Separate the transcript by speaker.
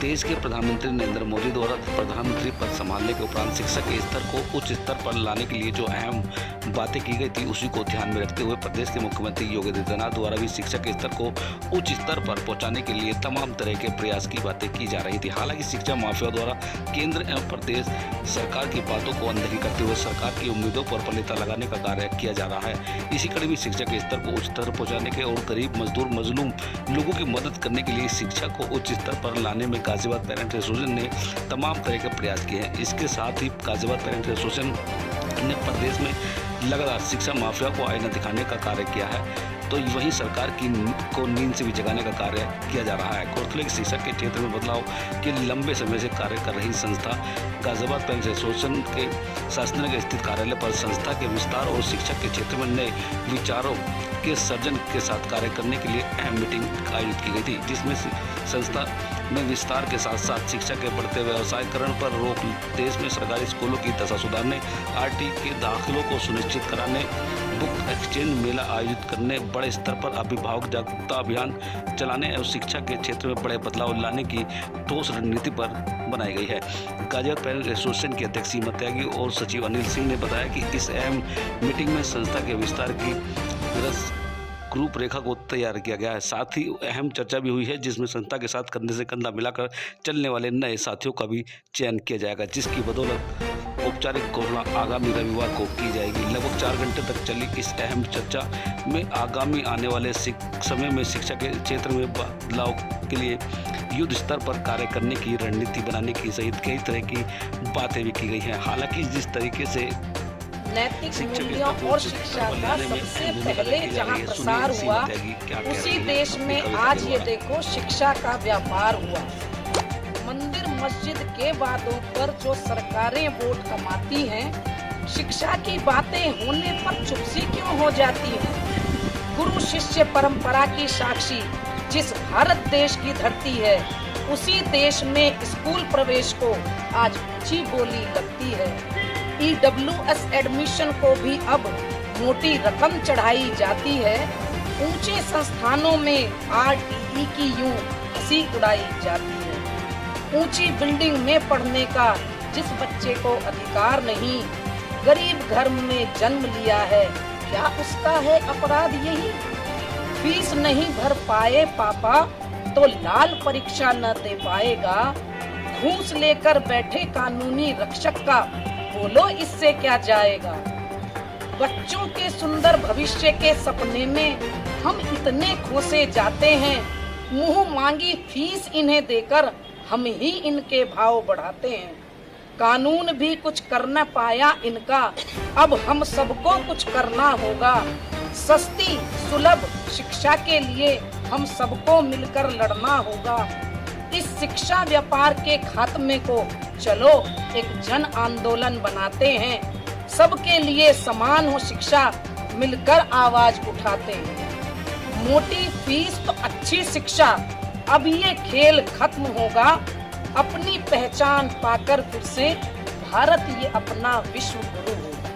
Speaker 1: देश के प्रधानमंत्री नरेंद्र मोदी द्वारा प्रधानमंत्री पद संभालने के उपरांत शिक्षा के स्तर को उच्च स्तर पर लाने के लिए जो अहम बातें की गई थी, उसी को ध्यान में रखते हुए प्रदेश के मुख्यमंत्री योगी आदित्यनाथ द्वारा भी शिक्षा के स्तर को उच्च स्तर पर पहुंचाने के लिए तमाम तरह के प्रयास की बातें की जा रही थी। हालांकि शिक्षा माफिया द्वारा केंद्र एवं प्रदेश सरकार की बातों को अनदेखी करते हुए सरकार की उम्मीदों पर पलीता लगाने का कार्य किया जा रहा है। इसी कड़ी में शिक्षा के स्तर को उच्च स्तर पहुंचाने के और गरीब मजदूर मजलूम लोगों की मदद करने के लिए शिक्षा को उच्च स्तर पर लाने में गाजियाबाद पेरेंट्स एसोसिएशन ने तमाम तरह के प्रयास किए हैं। इसके साथ ही गाजियाबाद पेरेंट्स एसोसिएशन ने प्रदेश में लगातार शिक्षा माफिया को आईना दिखाने का कार्य किया है, तो वहीं सरकार की को नींद से भी जगाने का कार्य किया जा रहा है। गौरतलब की शिक्षा के क्षेत्र में बदलाव के लंबे समय से कार्य कर रही संस्था गाजियाबाद पेरेंट्स एसोसिएशन के शासनगर स्थित कार्यालय पर संस्था के विस्तार और शिक्षा के क्षेत्र में नए विचारों के सर्जन के साथ कार्य करने के लिए अहम मीटिंग आयोजित की गई थी, जिसमें संस्था में विस्तार के साथ साथ शिक्षा के बढ़ते व्यवसायीकरण पर रोक, देश में सरकारी स्कूलों की दशा सुधारने, आरटी के दाखिलों को सुनिश्चित कराने, बुक एक्सचेंज मेला आयोजित करने, बड़े स्तर पर अभिभावक जागरूकता अभियान चलाने और शिक्षा के क्षेत्र में बड़े बदलाव लाने की ठोस रणनीति पर बनाई गई है। गाजियाबाद पेरेंट्स एसोसिएशन के अध्यक्ष सीमा त्यागी और सचिव अनिल सिंह ने बताया कि इस अहम मीटिंग में संस्था के विस्तार की रूपरेखा को तैयार किया गया है। साथ ही अहम चर्चा भी हुई है, जिसमें संस्था के साथ कंधे से कंधा मिलाकर चलने वाले नए साथियों का भी चयन किया जाएगा, जिसकी बदौलत औपचारिक घोषणा आगामी रविवार को की जाएगी। लगभग 4 घंटे तक चली इस अहम चर्चा में आगामी आने वाले समय में शिक्षा के क्षेत्र में बदलाव के लिए युद्ध स्तर पर कार्य करने की रणनीति बनाने की सहित कई तरह की बातें भी की गई हैं। हालांकि जिस तरीके से
Speaker 2: नैतिक मूल्यों और शिक्षा का सबसे पहले जहां प्रसार हुआ, उसी देश में आज ये देखो शिक्षा का व्यापार हुआ। मंदिर मस्जिद के वादों पर जो सरकारें वोट कमाती हैं, शिक्षा की बातें होने पर चुप्सी क्यों हो जाती है। गुरु शिष्य परंपरा की साक्षी जिस भारत देश की धरती है, उसी देश में स्कूल प्रवेश को आज ऊंची बोली लगती है। EWS एडमिशन को भी अब मोटी रकम चढ़ाई जाती है। ऊंचे संस्थानों में RTE की यूं हंसी उड़ाई जाती है। ऊंची बिल्डिंग में पढ़ने का जिस बच्चे को अधिकार नहीं, गरीब घर में जन्म लिया है, क्या उसका है अपराध यही। फीस नहीं भर पाए पापा तो लाल परीक्षा न दे पाएगा। घूस लेकर बैठे कानूनी रक्षक का बोलो इससे क्या जाएगा। बच्चों के सुंदर भविष्य के सपने में हम इतने खोसे जाते हैं, मुंह मांगी फीस इन्हें देकर हम ही इनके भाव बढ़ाते हैं। कानून भी कुछ कर न पाया इनका, अब हम सबको कुछ करना होगा। सस्ती सुलभ शिक्षा के लिए हम सबको मिलकर लड़ना होगा। इस शिक्षा व्यापार के खात्मे को चलो एक जन आंदोलन बनाते हैं। सबके लिए समान हो शिक्षा, मिलकर आवाज उठाते हैं। मोटी फीस तो अच्छी शिक्षा, अब ये खेल खत्म होगा। अपनी पहचान पाकर फिर से भारत ये अपना विश्व गुरु होगा।